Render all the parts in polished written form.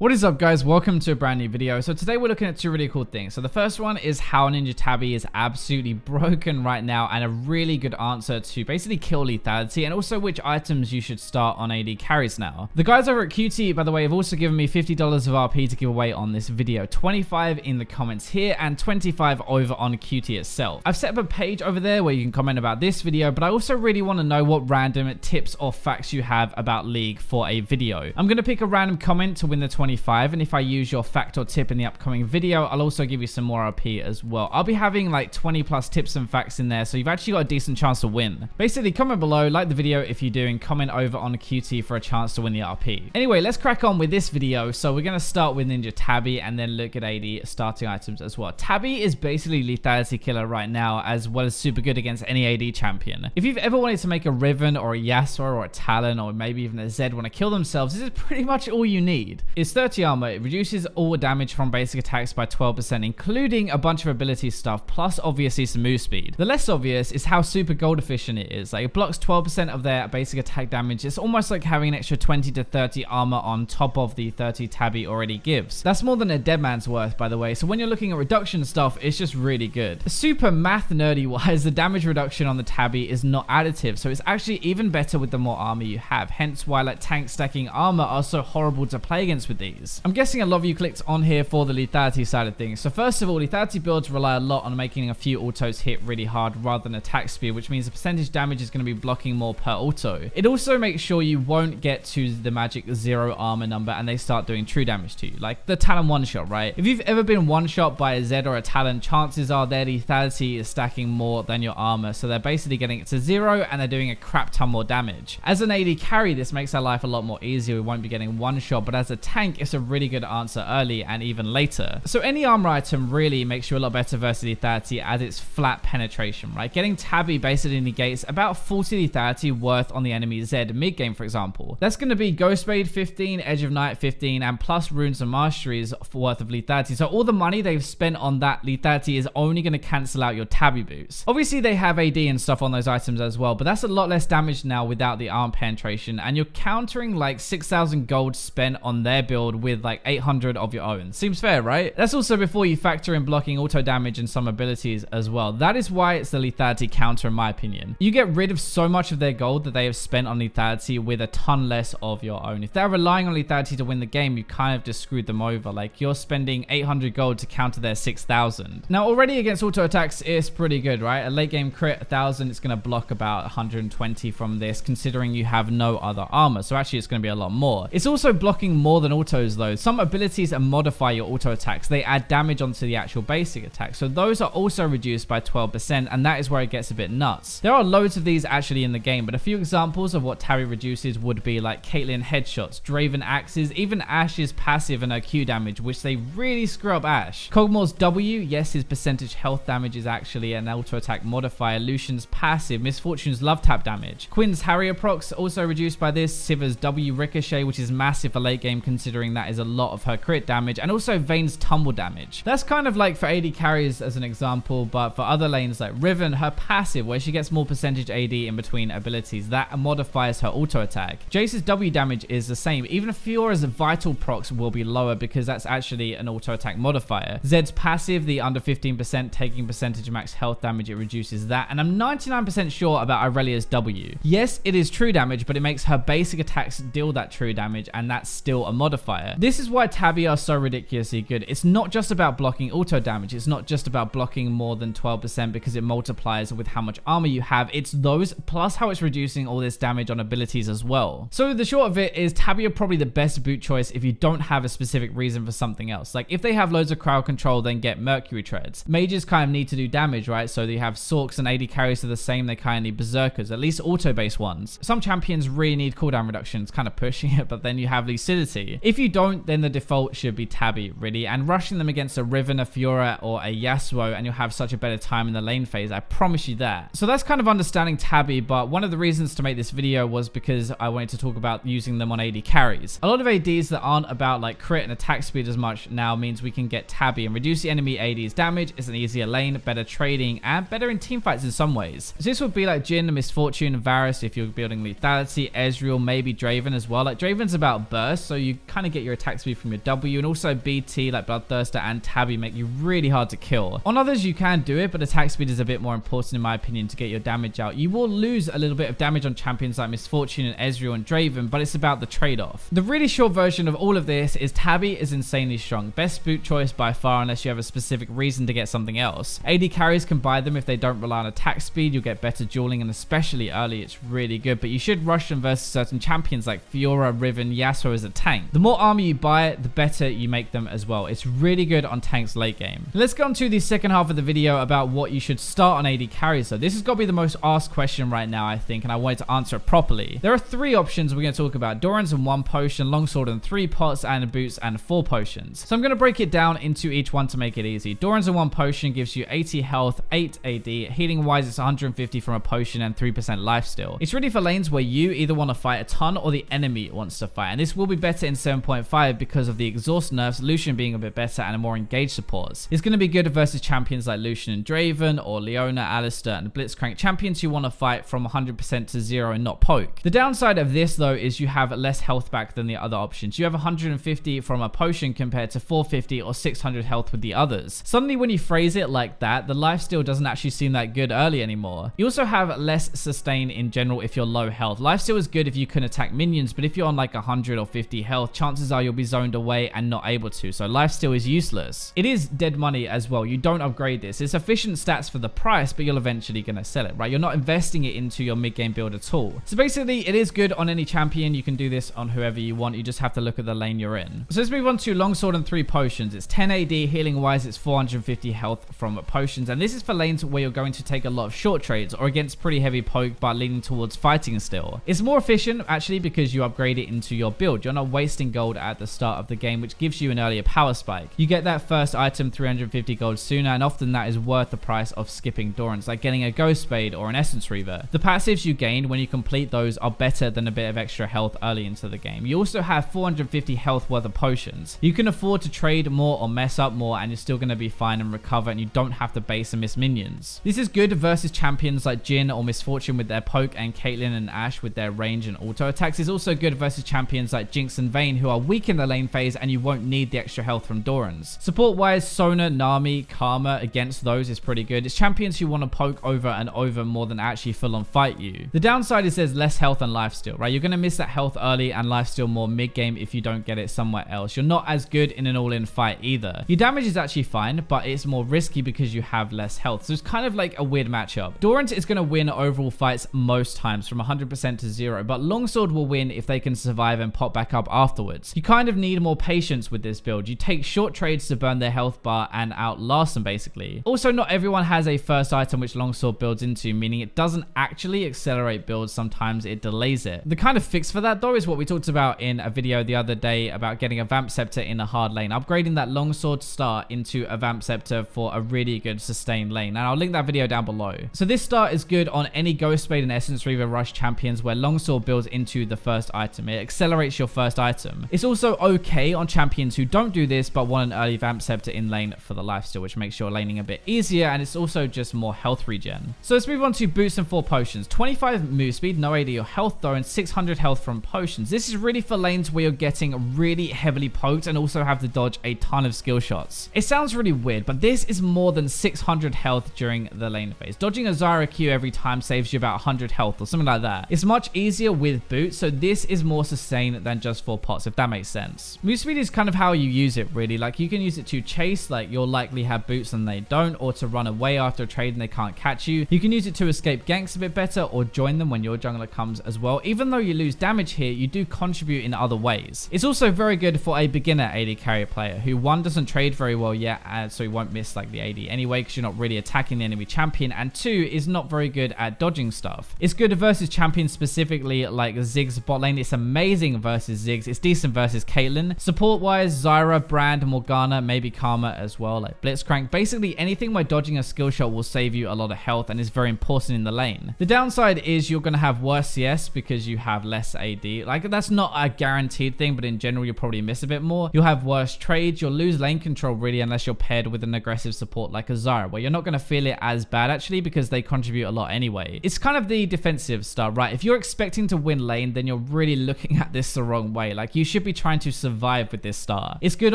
What is up, guys? Welcome to a brand new video. So today we're looking at two really cool things. So the first one is how Ninja Tabi is absolutely broken right now and a really good answer to basically kill lethality, and also which items you should start on AD carries now. The guys over at Qutee, by the way, have also given me $50 of RP to give away on this video. 25 in the comments here and 25 over on Qutee itself. I've set up a page over there where you can comment about this video, but I also really want to know what random tips or facts you have about League for a video. I'm going to pick a random comment to win the 25, and if I use your fact or tip in the upcoming video, I'll also give you some more RP as well. I'll be having like 20 plus tips and facts in there, so you've actually got a decent chance to win. Basically, comment below, like the video if you do, and comment over on Qutee for a chance to win the RP. Anyway, let's crack on with this video. So we're going to start with Ninja Tabi and then look at AD starting items as well. Tabi is basically lethality killer right now, as well as super good against any AD champion. If you've ever wanted to make a Riven or a Yasuo or a Talon or maybe even a Zed want to kill themselves, this is pretty much all you need. It's 30 armor, it reduces all damage from basic attacks by 12%, including a bunch of ability stuff, plus obviously some move speed. The less obvious is how super gold efficient it is. Like, it blocks 12% of their basic attack damage. It's almost like having an extra 20 to 30 armor on top of the 30 Tabi already gives. That's more than a dead man's worth, by the way, so when you're looking at reduction stuff, it's just really good. Super math nerdy wise, the damage reduction on the Tabi is not additive, so it's actually even better with the more armor you have, hence why like tank stacking armor are so horrible to play against with these. I'm guessing a lot of you clicked on here for the lethality side of things. So first of all, lethality builds rely a lot on making a few autos hit really hard rather than attack speed, which means the percentage damage is going to be blocking more per auto. It also makes sure you won't get to the magic 0 armor number and they start doing true damage to you, like the Talon one shot, right? If you've ever been one shot by a Zed or a Talon, chances are their lethality is stacking more than your armor, so they're basically getting it to 0 and they're doing a crap ton more damage. As an AD carry, this makes our life a lot more easier. We won't be getting one shot, but as a tank, it's a really good answer early and even later. So any armor item really makes you a lot better versus lethality as it's flat penetration, right? Getting Tabi basically negates about 40 lethality worth on the enemy Zed mid game, for example. That's going to be Ghost Blade 15, Edge of Night 15, and plus runes and masteries worth of lethality. So all the money they've spent on that lethality is only going to cancel out your Tabi boost. Obviously they have AD and stuff on those items as well, but that's a lot less damage now without the arm penetration, and you're countering like 6,000 gold spent on their build with like 800 of your own. Seems fair, right? That's also before you factor in blocking auto damage and some abilities as well. That is why it's the lethality counter in my opinion. You get rid of so much of their gold that they have spent on lethality with a ton less of your own. If they're relying on lethality to win the game, you kind of just screwed them over. Like, you're spending 800 gold to counter their 6,000. Now already against auto attacks, it's pretty good, right? A late game crit 1,000, it's going to block about 120 from this, considering you have no other armor. So actually it's going to be a lot more. It's also blocking more than autos though. Some abilities modify your auto attacks. They add damage onto the actual basic attack, so those are also reduced by 12%, and that is where it gets a bit nuts. There are loads of these actually in the game, but a few examples of what Tabi reduces would be like Caitlyn headshots, Draven axes, even Ash's passive and her Q damage, which they really screw up Ash. Kog'Maw's W, yes, his percentage health damage is actually an auto attack modifier. Lucian's passive, Miss Fortune's love tap damage. Quinn's Harrier procs also reduced by this. Siva's W ricochet, which is massive for late game considering that is a lot of her crit damage, and also Vayne's tumble damage. That's kind of like for AD carries as an example, but for other lanes like Riven, her passive, where she gets more percentage AD in between abilities, that modifies her auto attack. Jace's W damage is the same. Even Fiora's vital procs will be lower because that's actually an auto attack modifier. Zed's passive, the under 15% taking percentage max health damage, it reduces that, and I'm 99% sure about Aurelia's W. Yes, it is true damage, but it makes her basic attacks deal that true damage, and that's still a modifier. This is why Tabi are so ridiculously good. It's not just about blocking auto damage. It's not just about blocking more than 12% because it multiplies with how much armor you have. It's those plus how it's reducing all this damage on abilities as well. So the short of it is Tabi are probably the best boot choice if you don't have a specific reason for something else. Like if they have loads of crowd control, then get Mercury Treads. Mages kind of need to do damage, right? So you have Sorks and AD carries are the same. They kind of need Berserkers, at least auto-based ones. Some champions really need cooldown reduction. It's kind of pushing it, but then you have Lucidity. If you don't, then the default should be Tabi, really, and rushing them against a Riven, a Fiora, or a Yasuo, and you'll have such a better time in the lane phase. I promise you that. So that's kind of understanding Tabi, but one of the reasons to make this video was because I wanted to talk about using them on AD carries. A lot of ADs that aren't about like crit and attack speed as much now means we can get Tabi and reduce the enemy AD's damage. It's an easier lane, better trading, and better in teamfights in some ways. So this would be like Jhin, Miss Fortune, Varus if you're building lethality, Ezreal, maybe Draven as well. Like Draven's about burst, so you kind of and get your attack speed from your W, and also BT like Bloodthirster and Tabi make you really hard to kill. On others you can do it, but attack speed is a bit more important in my opinion to get your damage out. You will lose a little bit of damage on champions like Misfortune and Ezreal and Draven, but it's about the trade-off. The really short version of all of this is Tabi is insanely strong. Best boot choice by far unless you have a specific reason to get something else. AD carries can buy them if they don't rely on attack speed. You'll get better dueling, and especially early it's really good, but you should rush them versus certain champions like Fiora, Riven, Yasuo as a tank. The more armor you buy, the better you make them as well. It's really good on tanks late game. Let's go on to the second half of the video about what you should start on AD carries. So this has got to be the most asked question right now, I think, and I wanted to answer it properly. There are 3 options we're going to talk about: Doran's and 1 potion, Longsword and 3 pots, and boots and 4 potions. So I'm going to break it down into each one to make it easy. Doran's and 1 potion gives you 80 health, 8 AD. Healing wise, it's 150 from a potion and 3% lifesteal. It's really for lanes where you either want to fight a ton or the enemy wants to fight, and this will be better in 7.5 because of the exhaust nerfs, Lucian being a bit better and a more engaged supports. It's going to be good versus champions like Lucian and Draven, or Leona, Alistar, and Blitzcrank, champions who want to fight from 100% to 0 and not poke. The downside of this though is you have less health back than the other options. You have 150 from a potion compared to 450 or 600 health with the others. Suddenly when you phrase it like that, the lifesteal doesn't actually seem that good early anymore. You also have less sustain in general if you're low health. Lifesteal is good if you can attack minions, but if you're on like 100 or 50 health, chances are you'll be zoned away and not able to, so lifesteal is useless. It is dead money as well. You don't upgrade this. It's efficient stats for the price, but you're eventually going to sell it, right? You're not investing it into your mid-game build at all. So basically, it is good on any champion. You can do this on whoever you want. You just have to look at the lane you're in. So let's move on to Longsword and 3 potions. It's 10 AD, healing wise it's 450 health from potions, and this is for lanes where you're going to take a lot of short trades or against pretty heavy poke but leaning towards fighting still. It's more efficient actually because you upgrade it into your build. You're not wasting gold at the start of the game, which gives you an earlier power spike. You get that first item 350 gold sooner, and often that is worth the price of skipping Dorans, like getting a Ghost Spade or an Essence Reaver. The passives you gain when you complete those are better than a bit of extra health early into the game. You also have 450 health worth of potions. You can afford to trade more or mess up more, and you're still going to be fine and recover, and you don't have to base and miss minions. This is good versus champions like Jhin or Misfortune with their poke, and Caitlyn and Ashe with their range and auto attacks. Is also good versus champions like Jinx and Vayne, who are weak in the lane phase, and you won't need the extra health from Dorans. Support wise, Sona, Nami, Karma against those is pretty good. It's champions who want to poke over and over more than actually full on fight you. The downside is there's less health and lifesteal, right? You're going to miss that health early and lifesteal more mid game if you don't get it somewhere else. You're not as good in an all-in fight either. Your damage is actually fine, but it's more risky because you have less health. So it's kind of like a weird matchup. Dorans is going to win overall fights most times from 100% to 0, but Longsword will win if they can survive and pop back up afterwards. You kind of need more patience with this build. You take short trades to burn their health bar and outlast them basically. Also, not everyone has a first item which Longsword builds into, meaning it doesn't actually accelerate builds. Sometimes it delays it. The kind of fix for that though is what we talked about in a video the other day about getting a Vamp Scepter in a hard lane, upgrading that Longsword start into a Vamp Scepter for a really good sustained lane, and I'll link that video down below. So this start is good on any Ghost Spade and Essence Reaver rush champions where Longsword builds into the first item. It accelerates your first item. It's also okay on champions who don't do this but want an early Vamp Scepter in lane for the lifesteal, which makes your laning a bit easier, and it's also just more health regen. So let's move on to boots and 4 potions. 25 move speed, no AD or health though, and 600 health from potions. This is really for lanes where you're getting really heavily poked and also have to dodge a ton of skill shots. It sounds really weird, but this is more than 600 health during the lane phase. Dodging a Zyra Q every time saves you about 100 health or something like that. It's much easier with boots, so this is more sustained than just 4 pots, if that makes sense. Move speed is kind of how you use it really. Like you can use it to chase, like you'll likely have boots and they don't, or to run away after a trade and they can't catch you. You can use it to escape ganks a bit better or join them when your jungler comes as well. Even though you lose damage here, you do contribute in other ways. It's also very good for a beginner AD carry player who, one, doesn't trade very well yet, so he won't miss like the AD anyway because you're not really attacking the enemy champion, and 2, is not very good at dodging stuff. It's good versus champions specifically like Ziggs bot lane. It's amazing versus Ziggs. It's decent versus Caitlyn. Support wise, Zyra, Brand, Morgana, maybe Karma as well, like Blitzcrank. Basically anything where dodging a skill shot will save you a lot of health and is very important in the lane. The downside is you're going to have worse CS because you have less AD. Like that's not a guaranteed thing, but in general you'll probably miss a bit more. You'll have worse trades. You'll lose lane control really unless you're paired with an aggressive support like a Zyra, where you're not going to feel it as bad actually because they contribute a lot anyway. It's kind of the defensive start, right? If you're expecting to win lane, then you're really looking at this the wrong way. Like you should be trying to survive with this star. It's good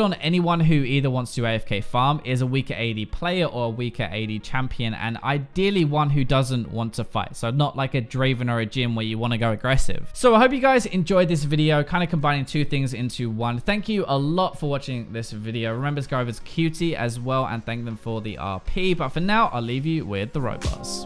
on anyone who either wants to AFK farm, is a weaker AD player or a weaker AD champion, and ideally one who doesn't want to fight. So not like a Draven or a Jhin where you want to go aggressive. So I hope you guys enjoyed this video, kind of combining two things into one. Thank you a lot for watching this video. Remember to go over to Qutee as well and thank them for the RP. But for now, I'll leave you with the robots.